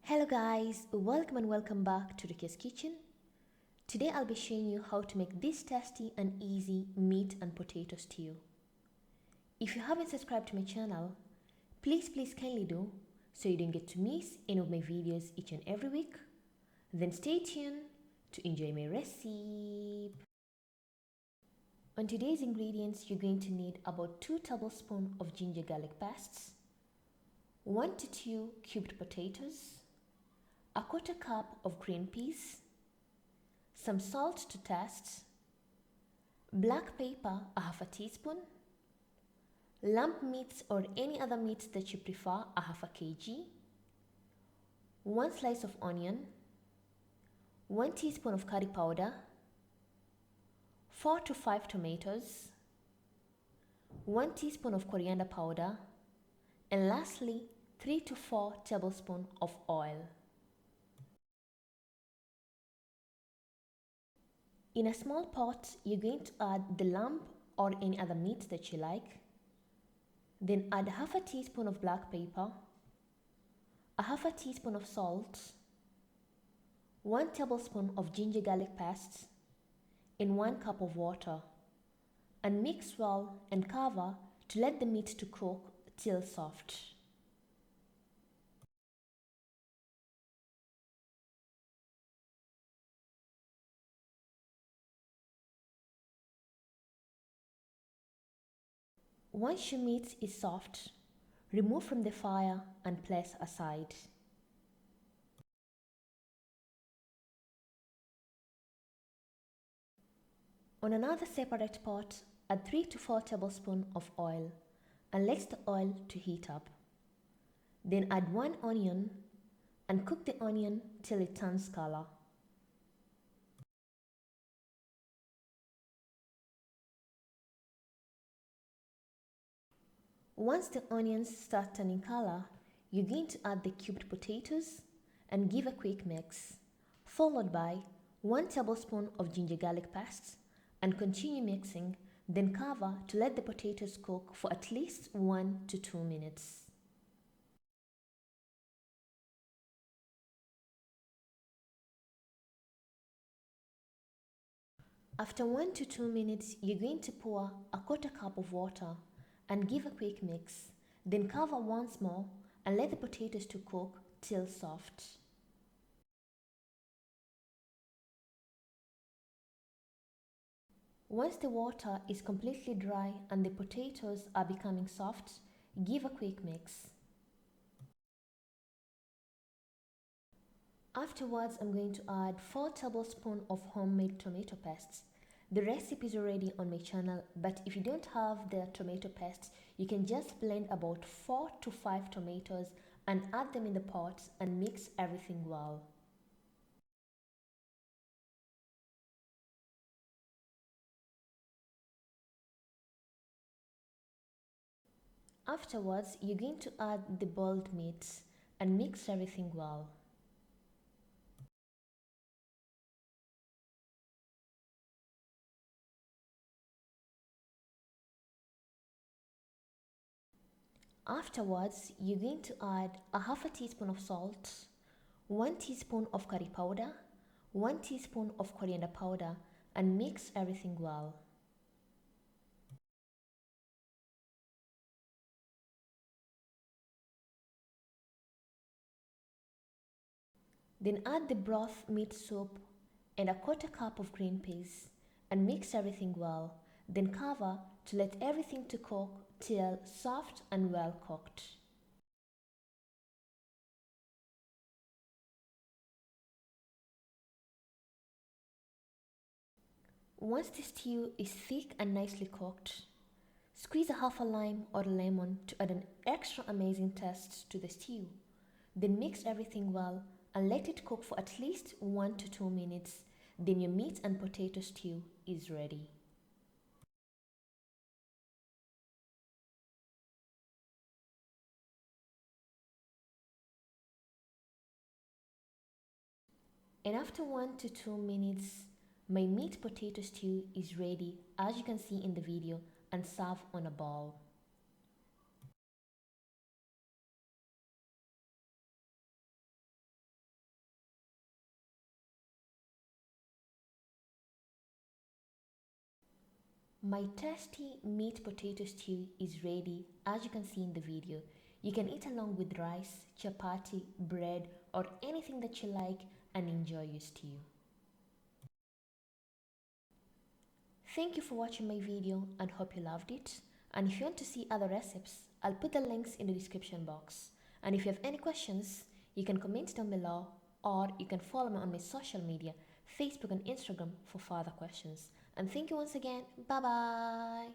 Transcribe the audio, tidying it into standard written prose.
Hello guys, welcome and welcome back to Rukias kitchen. Today I'll be showing you how to make this tasty and easy meat and potato stew. If you haven't subscribed to my channel, please kindly do so you don't get to miss any of my videos each and every week. Then stay tuned to enjoy my recipe. On today's ingredients, you're going to need about 2 tablespoons of ginger garlic pastes, 1 to 2 cubed potatoes, a quarter cup of green peas, some salt to taste, black pepper a half a teaspoon, lamb meats or any other meats that you prefer a half a kg, 1 slice of onion, 1 teaspoon of curry powder, 4 to 5 tomatoes, 1 teaspoon of coriander powder, and lastly 3 to 4 tablespoons of oil. In a small pot, you're going to add the lamb or any other meat that you like. Then add half a teaspoon of black pepper, a half a teaspoon of salt, 1 tablespoon of ginger garlic paste, and 1 cup of water, and mix well and cover to let the meat to cook till soft. Once your meat is soft, remove from the fire and place aside. On another separate pot, add 3 to 4 tablespoons of oil and let the oil to heat up. Then add 1 onion and cook the onion till it turns color. Once the onions start turning color, you're going to add the cubed potatoes and give a quick mix, followed by 1 tablespoon of ginger garlic paste, and continue mixing, then cover to let the potatoes cook for at least 1 to 2 minutes. After 1 to 2 minutes, you're going to pour a quarter cup of water and give a quick mix, then cover once more and let the potatoes to cook till soft. Once the water is completely dry and the potatoes are becoming soft, give a quick mix. Afterwards, I'm going to add 4 tablespoons of homemade tomato paste. The recipe is already on my channel, but if you don't have the tomato paste, you can just blend about 4 to 5 tomatoes and add them in the pot and mix everything well. Afterwards, you're going to add the boiled meats and mix everything well. Afterwards, you're going to add a half a teaspoon of salt, 1 teaspoon of curry powder, 1 teaspoon of coriander powder, and mix everything well. Then add the broth meat soup and a quarter cup of green peas and mix everything well. Then cover to let everything to cook till soft and well cooked. Once the stew is thick and nicely cooked, squeeze a half a lime or a lemon to add an extra amazing taste to the stew. Then mix everything well and let it cook for at least 1 to 2 minutes. Then your meat and potato stew is ready. And after 1 to 2 minutes, my meat potato stew is ready, as you can see in the video, and serve on a bowl. My tasty meat potato stew is ready, as you can see in the video. You can eat along with rice, chapati, bread, or anything that you like and enjoy your stew. Thank you for watching my video and hope you loved it. And if you want to see other recipes, I'll put the links in the description box. And if you have any questions, you can comment down below, or you can follow me on my social media, Facebook and Instagram, for further questions. And thank you once again. Bye bye.